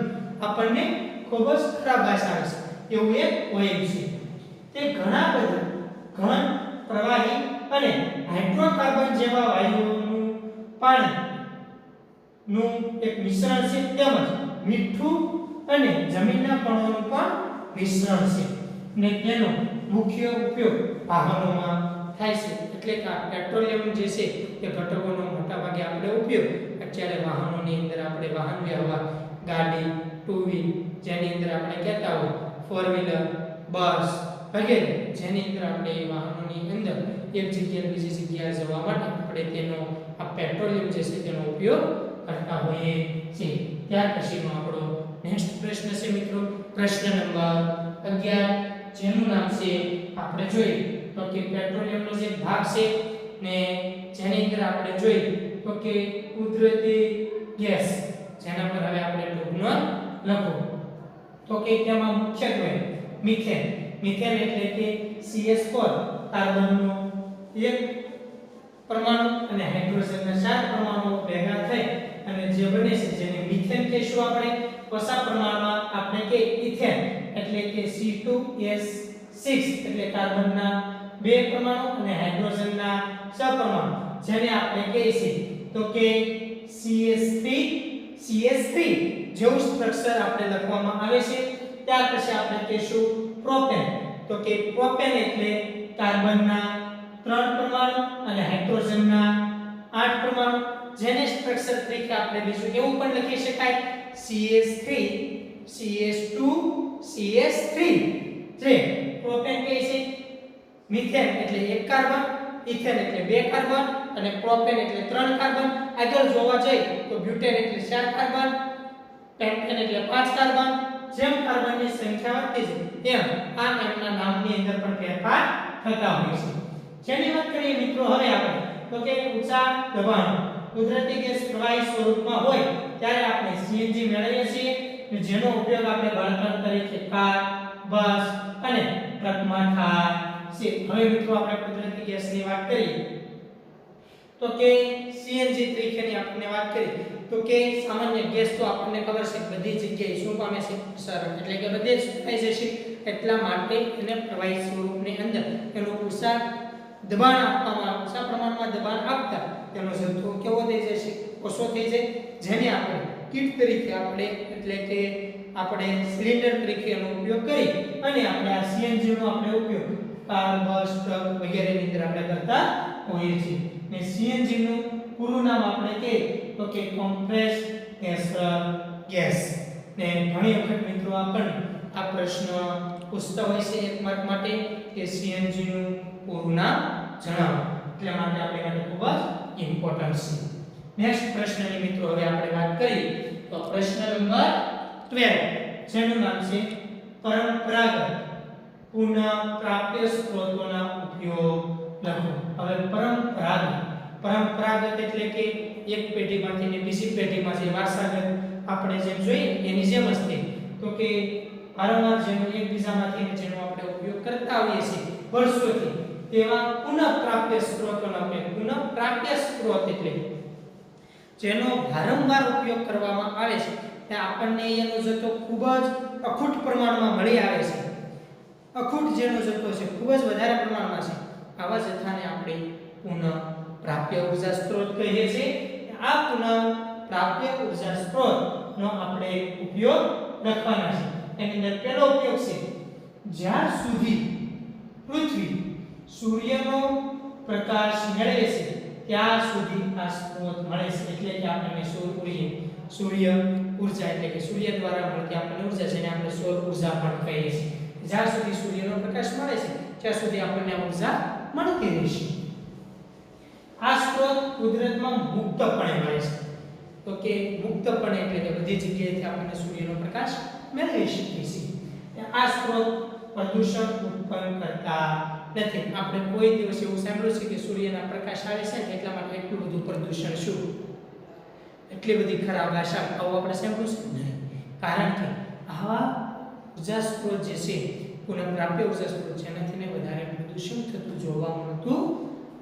આપણને ખૂબ જ ખરાબ ભાષા આવે છે એવું એક ઓઇલ છે. તે ઘણા બધા ઘન, પ્રવાહી અને હાઇડ્રોકાર્બન જેવા વાયુઓનું પાણીનું એક મિશ્રણ છે, તેમજ મીઠું અને જમીનના કણોનું પણ મિશ્રણ છે. ને તેનો મુખ્ય ઉપયોગ વાહનોમાં થાય છે. એટલે કે આ પેટ્રોલિયમ જે છે તે ઘટકોનો મોટાભાગે આપણે ઉપયોગ અત્યારે વાહનોની અંદર આપણે વાહન વ્યવહાર, ગાડી, ટુ વ્હીલ જેની અંદર આપણે કહેતા હોય ફોર વ્હીલર, બસ વગેરે જેની અંદર આપણે વાહનોની અંદર એક જગ્યાએ બીજી જગ્યાએ જવા માટે આપણે તેનો આ પેટ્રોલિયમ જે છે તેનો ઉપયોગ કરતા હોઈએ છીએ. ત્યાર પછીનો આપણો નેક્સ્ટ પ્રશ્ન છે મિત્રો, પ્રશ્ન નંબર 11 જેનું નામ છે આપણે જોઈએ તો કે પેટ્રોલિયમનો જે ભાગ છે ને જેની અંદર આપણે જોઈએ તો કે કુદરતી ગેસ જેના પર હવે આપણે ટૂંકમાં લખો તો કે તેમાં મુખ્યત્વે મિથેન. મિથેન એટલે કે CH4 કાર્બનનો એક પરમાણુ અને હાઇડ્રોજનના 4 પરમાણુઓ ભેગા થઈ અને જે બને છે જેને મિથેન કહીશું આપણે. ઓછા પ્રમાણમાં આપણે કે ઇથેન એટલે કે C2H6 એટલે કાર્બનના 2 પરમાણુ અને હાઇડ્રોજનના 6 પરમાણુ જેને આપણે કહીશું તો કે CH3 જેવું સ્ટ્રક્ચર આપણે લખવામાં આવે છે. ત્યાર પછી આપણે કહીશું પ્રોપેન. તો કે પ્રોપેન એટલે કાર્બનના 3 પરમાણુ અને હાઇડ્રોજનના 8 પરમાણુ જેને સ્ટ્રક્ચર તરીકે આપણે બીજું એવું પણ લખી શકાય CH3 CH2 CH3 જે પ્રોપેન કહે છે. મિથેન એટલે 1 કાર્બન, ઇથેન એટલે 2 કાર્બન અને પ્રોપેન એટલે 3 કાર્બન. આગળ જોવા જઈએ તો બ્યુટેન એટલે 4 કાર્બન, પેન્ટેન એટલે 5 કાર્બન. જેમ કાર્બનની સંખ્યા વધતી જાય તેમ આ એમના નામની અંદર પણ ફેરફાર થતા હોય છે. જેની વાત કરીએ મિત્રો હવે આપણે તો કે ઊંચા દબાણ કુદરતી ગેસ પ્રવાહી સ્વરૂપમાં હોય ત્યારે આપણે CNG મેળવીએ છીએ જેનો ઉપયોગ આપણે બળતણ તરીકે કાર, બસ અને ટ્રકમાં થાય છે. હવે મિત્રો આપણે કુદરતી ગેસની વાત કરીએ તો કે CNG તરીકેની આપણે વાત કરીએ તો કે સામાન્ય ગેસ તો આપણને ખબર છે બધી જગ્યાએ શું પામે છે પ્રસારણ એટલે કે બધે જ થઈ જશે. એટલા માટે એને પ્રવાહી સ્વરૂપની અંદર એનો ઊંચા દબાણ આપવામાં ઊંચા પ્રમાણમાં દબાણ આપતા તેનો જથ્થો કેવો થઈ જશે, ઓછો થઈ જાય, જેને આપણે કીટ તરીકે આપણે એટલે કે આપણે સિલિન્ડર તરીકે એનો ઉપયોગ કરી અને આપણે આ CNG નો આપણે ઉપયોગ કાર, બસ, ટ્રક વગેરેની અંદર આપણે કરતા હોઈએ છીએ. ને CNG નું પૂરું નામ આપણે કે તો કે કોમ્પ્રેસ્ડ નેચરલ ગેસ. ને ઘણી વખત મિત્રો આપણને આ પ્રશ્ન પૂછતા હોય છે 1 માર્ક માટે કે CNG નું પૂરું નામ જણાવો. એટલા માટે આપણે માટે ખૂબ જ ઇમ્પોર્ટન્ટ છે. નેક્સ્ટ પ્રશ્નની મિત્રો હવે આપણે વાત કરીએ તો પ્રશ્ન નંબર 12 જેનું નામ છે પરંપરાગત પુનઃપ્રાપ્ય સ્ત્રોતોના ઉપયોગ લખો. હવે પરંપરાગત એટલે કે એક પેઢીમાંથી ને બીજી પેઢીમાં જે વારસાગત આપણે જેમ જોઈએ એની જેમ જ છે તો કે વારંવાર જેનો એકબીજામાંથી જેનો આપણે ઉપયોગ કરતા હોઈએ છીએ વર્ષોથી તેવા પુનઃપ્રાપ્ય સ્ત્રોતોનો ઉપયોગ. પુનઃપ્રાપ્ય સ્ત્રોત એટલે જેનો વારંવાર ઉપયોગ કરવામાં આવે છે તે આપણને એનો જથ્થો ખૂબ જ અખૂટ પ્રમાણમાં મળી આવે છે. અખૂટ જેનો જથ્થો છે ખૂબ જ વધારે પ્રમાણમાં છે આવા જથ્થાને આપણે પુનઃપ્રાપ્ય ઊર્જા સ્ત્રોત કહીએ છીએ. આ પુનઃપ્રાપ્ય ઊર્જા સ્ત્રોતનો આપણે ઉપયોગ લખવાના છે. એની અંદર પહેલો ઉપયોગ છે જ્યાં સુધી પૃથ્વી સૂર્યનો પ્રકાશ મેળવે છે ત્યાં સુધી આ સ્ત્રોત મળે છે, એટલે કે આપણને સૂર્ય ઊર્જા એટલે કે સૂર્ય દ્વારા મળતી આપણને ઊર્જા જેને આપણે સૌર ઊર્જા પણ કહીએ છીએ. જ્યાં સુધી સૂર્યનો પ્રકાશ મળે છે ત્યાં સુધી આપણને ઊર્જા મળતી રહેશે. આ સ્ત્રોત કુદરતમાં મુક્તપણે મળે છે. તો કે મુક્તપણે એટલે કે બધી જગ્યાએથી આપણને સૂર્યનો પ્રકાશ મેળવી શકીએ છીએ. આ સ્ત્રોત પ્રદૂષણ ઉત્પન્ન કરતા નથી. આપણે કોઈ દિવસ એવું સાંભળ્યું છે કે સૂર્યના પ્રકાશ આવે છે ને એટલા માટે એટલું બધું પ્રદૂષણ શું, એટલી બધી ખરાબ આશા આવું આપણે સાંભળ્યું છે નહીં. કારણ કે આવા ઉર્જા સ્ત્રોત જે છે પુનઃપ્રાપ્ય ઉર્જા સ્ત્રોત છે એનાથી વધારે પ્રદૂષણ થતું જોવા મળતું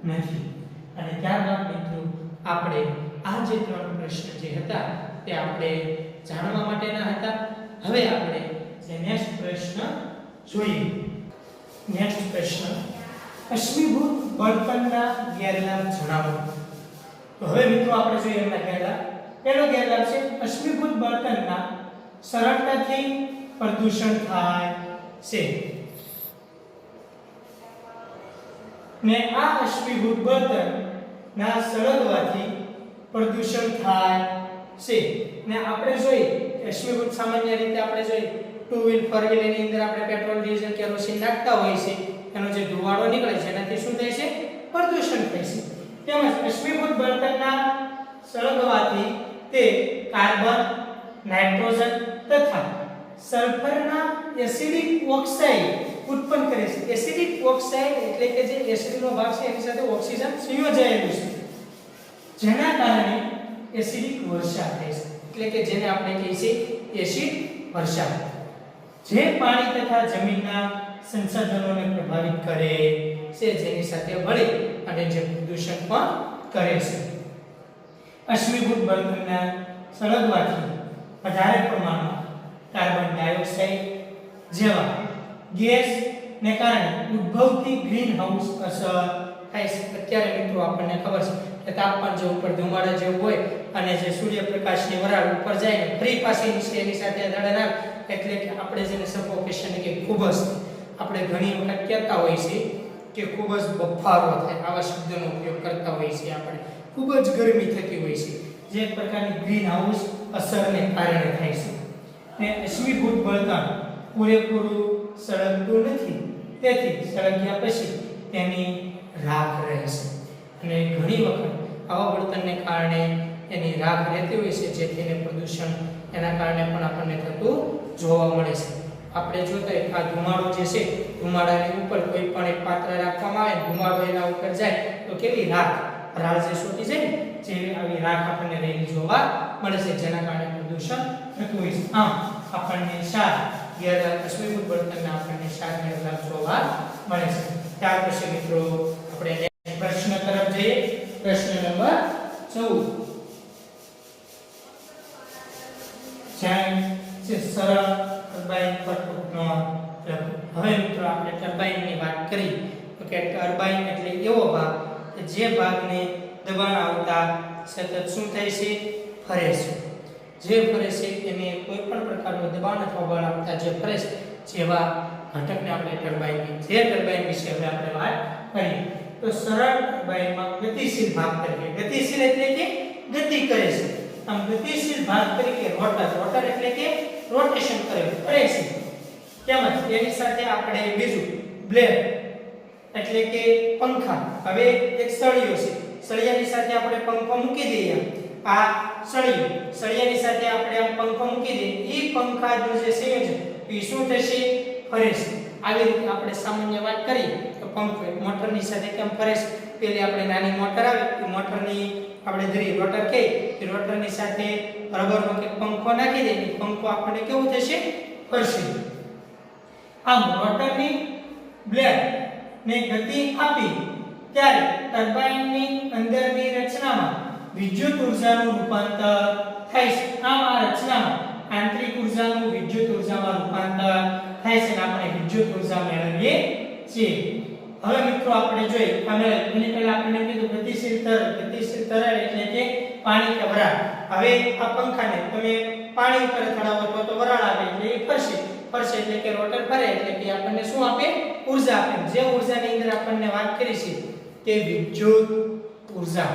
નથી. અને ત્યારબાદ મિત્રો આપણે આ જે 3 પ્રશ્ન જે હતા તે આપણે જાણવા માટેના હતા. હવે આપણે જે નેક્સ્ટ પ્રશ્ન જોઈએ. નેક્સ્ટ પ્રશ્ન, અશ્મિભૂત બળતણના ગેરલાભ જણાવો. તો હવે મિત્રો આપણે જોઈએ એમના ગેરલાભ. પહેલો ગેરલાભ છે અશ્મિભૂત બળતણના સરળતાથી પ્રદૂષણ થાય છે. ને આ અશ્મિભૂત બળતણના સળગવાથી પ્રદૂષણ થાય છે. ને આપણે જોઈએ અશ્મિભૂત સામાન્ય રીતે આપણે જોઈએ ટુ વ્હીલ ફોર વ્હીલ એની અંદર આપણે પેટ્રોલ ડીઝલ કેરોસીન નાખતા હોય છે, એનો જે ધુમાડો નીકળે છે એનાથી શું થાય છે? પ્રદૂષણ થાય છે. તેમજ અશ્મિભૂત બળતણના સળગવાથી તે કાર્બન, નાઇટ્રોજન તથા સલ્ફરના એસિડિક ઓક્સાઇડ ઉત્પન્ન કરે છે. એસિડિક ઓક્સાઇડ એટલે કે જે એસિડનો ભાગ છે એની સાથે ઓક્સિજન સંયોજાયેલું છે, જેના કારણે એસિડિક વર્ષા થાય છે. એટલે કે જેને આપણે કહીએ છીએ એસિડ વર્ષા, જે પાણી તથા જમીનના સંસાધનોને પ્રભાવિત કરે છે, જેની સાથે ભળી અને જે પ્રદૂષણ પણ કરે છે. અશ્મિભૂત બળતણના સળગવાથી વધારે પ્રમાણમાં કાર્બન ડાયોક્સાઇડ જેવા ગેસને કારણે ઉદ્ભવતી ગ્રીન હાઉસ અસર થાય છે. અત્યારે મિત્રો આપણને ખબર છે કે તાપમાન જે ઉપર ધુમાડા જેવું હોય અને જે સૂર્યપ્રકાશની વરાળ ઉપર જાય ને ફરી પાછી નીચે એની સાથે દળન આવે એટલે કે આપણે જેને સફોકેશન કે ખૂબ જ આપણે ઘણી વખત કહેતા હોઈએ છીએ કે ખૂબ જ બફારો થાય, આવા શબ્દનો ઉપયોગ કરતા હોઈએ છીએ. આપણે ખૂબ જ ગરમી થતી હોય છે, જે પ્રકારની ગ્રીન હાઉસ અસરને કારણે થાય છે. ને અશ્મિભૂત બળતણ પૂરેપૂરું સળગતું નથી, તેથી સળગ્યા પછી તેની રાખ રહે છે. અને ઘણી વખત આવા બળતણને કારણે એની રાખ રહેતી હોય છે, જેથી એને પ્રદૂષણ એના કારણે પણ આપણને થતું જોવા મળે છે. આપણે જોતા હોય આ ધુમાડો જે છે, ધુમાડાની ઉપર કોઈ પણ એક પાત્ર રાખવામાં આવે, ધુમાડો એના ઉપર જાય તો કેવી રાખ રાળ જે છોટી જાય ને જેવી આવી રાખ આપણને રહેલી જોવા મળે છે, જેના કારણે પ્રદૂષણ થતું હોય છે. આમ આપણને અશ્મિભૂત બળતણના આપણને 4 ગેરલાભ જોવા મળે છે. ત્યાર પછી મિત્રો આપણે નેક્સ્ટ પ્રશ્ન તરફ જઈએ. પ્રશ્ન નંબર 14, જ્યાં છે સરળ ટર્બાઇન પર ટૂંકનો લખો. હવે મિત્રો આપણે ટર્બાઇનની વાત કરી તો કે ટર્બાઇન એટલે એવો ભાગ કે જે ભાગને દબાણ આવતા સતત શું થાય છે? ફરે છે. જે ફરે છે એને કોઈ પણ પ્રકારનું દબાણ અથવા બળ આપતા જે ફરે છે જેવા ઘટકને આપણે ટર્બાઇન કહીએ. જે ટર્બાઇન વિશે હવે આપણે વાત કરીએ તો સરળ ટર્બાઇનમાં ગતિશીલ ભાગ તરીકે, ગતિશીલ એટલે કે ગતિ કરે છે. આમ ગતિશીલ ભાગ તરીકે રોટર એટલે કે રોટેશન કરે છે. તેમજ તેની સાથે આપણે બીજું બ્લેડ એટલે કે પંખા. હવે એક સળિયો છે, સળિયાની સાથે આપણે પંખો મૂકી દઈએ. આ સળિયાની સાથે આપણે આમ પંખો મૂકી દઈએ, એ પંખાનું જે સંયોજન એ શું થશે? ફરે છે. આવી રીતે આપણે સામાન્ય વાત કરીએ તો પંખો મોટરની સાથે કેમ ફરે છે? પેલી આપણે નાની મોટર આવે એ મોટરની આપણે ધરી રોટર કહે, એ રોટરની સાથે રબરનો કે પંખો નાખી દઈએ, પંખો આપણને કેવું થશે? ફરશે. આમ રોટરની બ્લેડ ને ગતિ આપી ત્યારે ટર્બાઇનની અંદરની રચનામાં વિદ્યુત ઉર્જાનું રૂપાંતર થાય છે. આમ આ રચનામાં આંતરિક ઉર્જાનું વિદ્યુત ઉર્જામાં રૂપાંતર થાય છે અને આપણે વિદ્યુત ઉર્જા મેળવીએ છીએ. હવે મિત્રો આપણે જોઈએ એની પહેલા આપણે કીધું ગતિશીલ તરલ એટલે કે પાણી કે વરાળ. હવે આ પંખાને તમે પાણી ઉપર ચડાવો તો વરાળ આવે એટલે એ ફરશે એટલે કે રોટર ફરે એટલે કે આપણને શું આપે? ઉર્જા આપે. જે ઉર્જાની અંદર આપણને વાત કરી છે કે વિદ્યુત ઉર્જા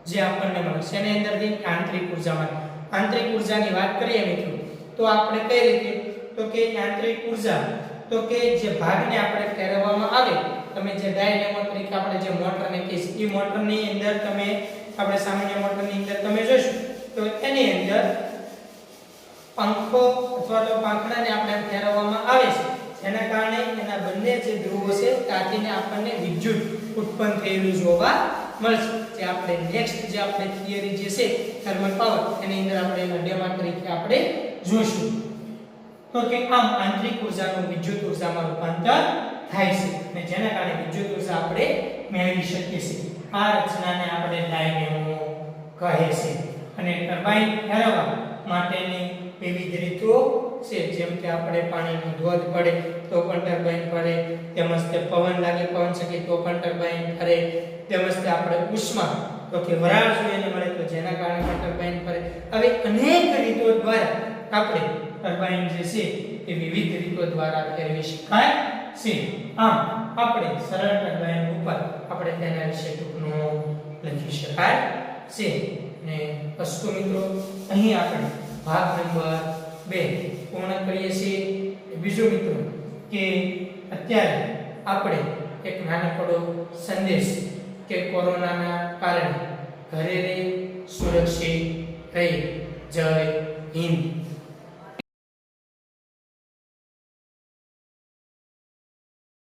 જે આપણને મળે છે એની અંદરથી આંતરિક ઉર્જા મળે. આંતરિક ઉર્જાની વાત કરીએ મિત્રો તો આપણે કઈ રીતે તો કે યાંત્રિક ઉર્જા તો કે જે ભાગને આપણે ફેરવવામાં આવે તમે જે ડાયનેમો તરીકે આપણે જે મોટરને કહીએ એ મોટરની અંદર તમે આપણે સામાન્ય મોટરની અંદર તમે જોશો તો એની અંદર પંખો અથવા તો પાંખડાને આપણે ફેરવવામાં આવે છે જેના કારણે એના બંને જે ધ્રુવો છે ત્યાંથી આપણને વિદ્યુત ઉત્પન્ન થયેલું જોવા મળશે. જે આપણે નેક્સ્ટ જે આપણે થિયરી જે છે થર્મલ પાવર એની અંદર આપણે એના ડેમા તરીકે આપણે જોઈશું. તો કે આમ આંતરિક ઉર્જાનું વિદ્યુત ઉર્જામાં રૂપાંતર થાય છે અને જેના કારણે વિદ્યુત ઉર્જા આપણે મેળવી શકીએ છીએ. આ રચનાને આપણે ડાયનેમો કહે છે અને ટર્બાઇન ફેરવવા માટેની વિવિધ રીતો છે. જેમ કે આપણે પાણીનો ધોધ પડે તો પણ ટર્બાઇન ફરે, તેમજ તે પવન લાગે પવન શકે તો પણ ટર્બાઇન ફરે, તેમજ તે આપણે ઉષ્મા તો કે વરાળ જોઈને મળે તો જેના કારણે પણ ટર્બાઇન ફરે. હવે અનેક રીતો દ્વારા આપણે ટર્બાઇન જે છે એ વિવિધ રીતો દ્વારા ફેરવી શકાય છે. આમ આપણે સરળ ટર્બાઇન ઉપર આપણે તેના વિશે ટૂંકનું લખી શકાય છે. ને અસ્તુ મિત્રો અહીં આપણે ભાગ નંબર 2 પૂર્ણ કરીએ છીએ. બીજું મિત્રો કે અત્યારે આપણે એક નાનકડો સંદેશ કે કોરોનાના કારણે ઘરે રહી સુરક્ષિત રહી. જય હિન્દ.